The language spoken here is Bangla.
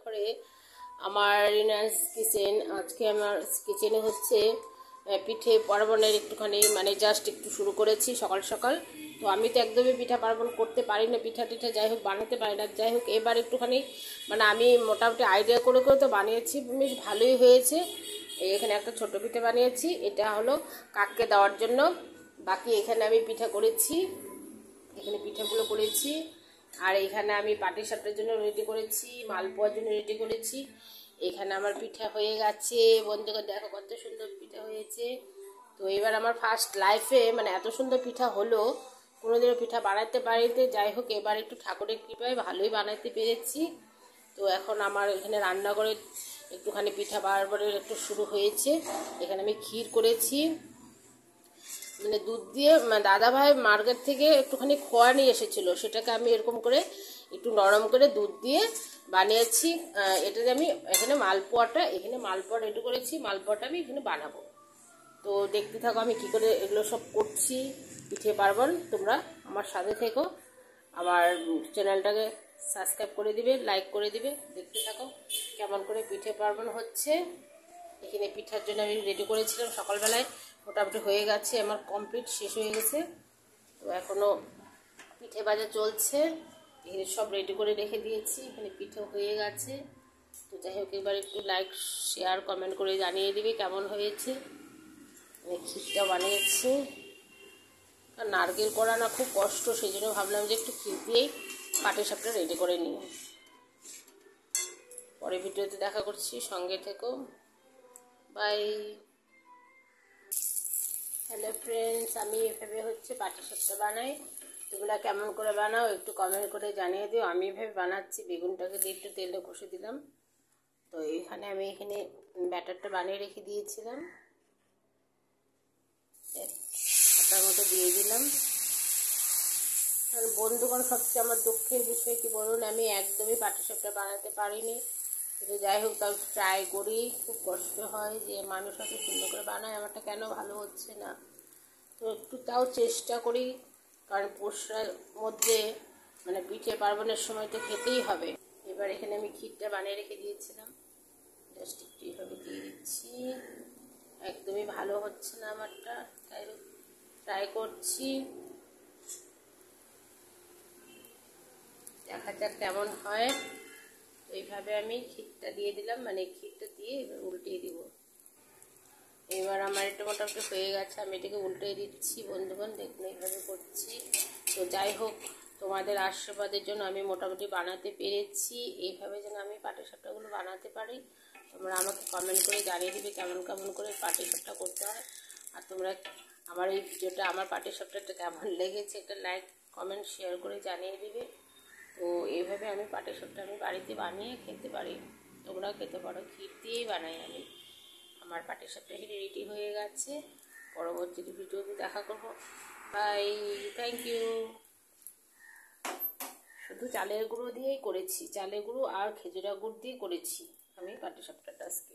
করে আমার রিনাস কিচেন। আজকে আমার কিচেনে হচ্ছে পিঠে পার্বণের একটুখানি মানে জাস্ট একটু শুরু করেছি সকাল সকাল। তো আমি তো একদমই পিঠা পার্বণ করতে পারি না, পিঠা টিঠা যাই হোক বানাতে পারি না। যাই হোক এবার একটুখানি মানে আমি মোটামুটি আইডিয়া করে করে তো বানিয়েছি, বেশ ভালোই হয়েছে। এখানে একটা ছোট পিঠে বানিয়েছি, এটা হলো কাককে দেওয়ার জন্য। বাকি এখানে আমি পিঠা করেছি, এখানে পিঠাগুলো করেছি। আর এখানে আমি পাটিসাপটার জন্য রেডি করেছি, মালপোয়ার জন্য রেডি করেছি। এখানে আমার পিঠা হয়ে গেছে বন্ধুরা, দেখো কত সুন্দর পিঠা হয়েছে। তো এবার আমার ফার্স্ট লাইফে মানে এত সুন্দর পিঠা হলো, কোনোদিনও পিঠা বানাতে পারিতে। যাই হোক এবার একটু ঠাকুরের কৃপায় ভালোই বানাতে পেরেছি। তো এখন আমার এখানে রান্নাঘরে একটুখানি পিঠা বারবারের একটু শুরু হয়েছে। এখানে আমি ক্ষীর করেছি, মানে দুধ দিয়ে দাদাভাই মার্কেট থেকে একটুখানি খোয়া নিয়ে এসেছিলো, সেটাকে আমি এরকম করে একটু নরম করে দুধ দিয়ে বানিয়েছি। এটাতে আমি এখানে মালপোয়া রেডি করেছি, মালপোয়াটা আমি এখানে বানাবো। তো দেখতে থাকো আমি কী করে এগুলো সব করছি পিঠে পার্বণ। তোমরা আমার সাথে থেকো, আমার চ্যানেলটাকে সাবস্ক্রাইব করে দিবে, লাইক করে দিবে। দেখতে থাকো কেমন করে পিঠে পার্বণ হচ্ছে। এখানে পিঠার জন্য আমি রেডি করেছিলাম সকালবেলায়, মোটামুটি হয়ে গেছে, আমার কমপ্লিট শেষ হয়ে গেছে। তো এখনও পিঠে ভাজা চলছে, এখানে সব রেডি করে রেখে দিয়েছি, এখানে পিঠে হয়ে গেছে। তো যাই হোক এবার একটু লাইক শেয়ার কমেন্ট করে জানিয়ে দিবে কেমন হয়েছে। ক্ষীরটা বানিয়েছি, আর নারকেল করা না খুব কষ্ট, সেই জন্য ভাবলাম যে একটু ক্ষীর দিয়েই পাটিসাপটা রেডি করে নিই। পরে ভিডিওতে দেখা করছি, সঙ্গে থেকো, বাই। হ্যালো ফ্রেন্ডস, আমি এভাবে হচ্ছে পাটিসাপটা বানাই। তোমরা কেমন করে বানাও একটু কমেন্ট করে জানিয়ে দিও। আমি এভাবে বানাচ্ছি, বেগুনটাকে দিয়ে একটু তেলে কষে দিলাম। তো আমি এখানে ব্যাটারটা বানিয়ে রেখে দিয়েছিলাম, তার মতো দিয়ে দিলাম। আর বন্ধুগণ, সবচেয়ে আমার দুঃখের বিষয় কি বলুন, আমি একদমই পাটিসাপটা বানাতে পারিনি। কিন্তু যাই হোক তাও ট্রাই করি, খুব কষ্ট হয় যে মানুষ এত সুন্দর করে বানায়, আমারটা কেন ভালো হচ্ছে না। তো একটু তাও চেষ্টা করি, কারণ পৌষের মধ্যে মানে পিঠে পার্বণের সময় তো খেতেই হবে। এবার এখানে আমি ক্ষীরটা বানিয়ে রেখে দিয়েছিলাম, জাস্ট একটু এইভাবে দিয়ে দিচ্ছি। একদমই ভালো হচ্ছে না আমারটা, তাই ট্রাই করছি, দেখা যাক কেমন হয়। এইভাবে আমি ক্ষীরটা দিয়ে দিলাম, মানে ক্ষীরটা দিয়ে এবার উল্টিয়ে দিব। এবার আমার এটা মোটামুটি হয়ে গেছে, আমি এটাকে উল্টে দিচ্ছি বন্ধুগণ, দেখুন এইভাবে করছি। তো যাই হোক তোমাদের আশীর্বাদের জন্য আমি মোটামুটি বানাতে পেরেছি। এইভাবে যেন আমি পাটিসাপটাগুলো বানাতে পারি, তোমরা আমাকে কমেন্ট করে জানিয়ে দিবে কেমন কেমন করে পাটিসাপটা করতে হয়। আর তোমরা আমার এই ভিডিওটা, আমার পাটিসাপটাটা কেমন লেগেছে একটা লাইক কমেন্ট শেয়ার করে জানিয়ে দিবে। তো এইভাবে আমি পাটিসাপটা আমি বাড়িতে বানিয়ে খেতে পারি, তোমরাও খেতে পারো। ক্ষীর দিয়েই বানাই আমি। আমার পাটিসাপটা রেডি হয়ে গেছে, পরবর্তী ভিডিওতে দেখা করবো, বাই, থ্যাংক ইউ। শুধু চালের গুঁড়ো দিয়েই করেছি, চালের গুঁড়ো আর খেজুরা গুড় দিয়ে করেছি আমি পাটিসাপটাটা আজকে।